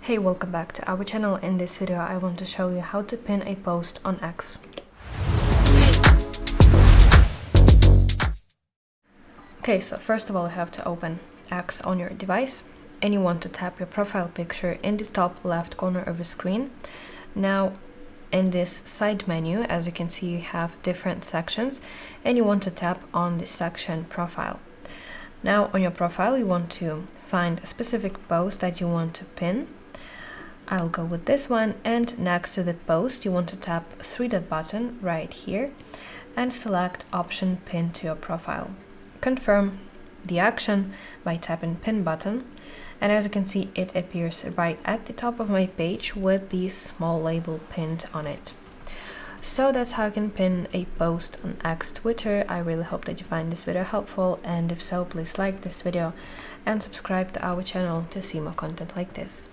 Hey, welcome back to our channel. In this video I want to show you how to pin a post on X. Okay, so first of all you have to open X on your device and you want to tap your profile picture in the top left corner of the screen. Now in this side menu, as you can see, you have different sections and you want to tap on the section profile. Now on your profile you want to find a specific post that you want to pin. I'll go with this one, and next to the post you want to tap three-dot button right here and select option pin to your profile. Confirm the action by tapping pin button, and as you can see it appears right at the top of my page with the small label pinned on it. So that's how you can pin a post on X Twitter. I really hope that you find this video helpful, and if so, please like this video and subscribe to our channel to see more content like this.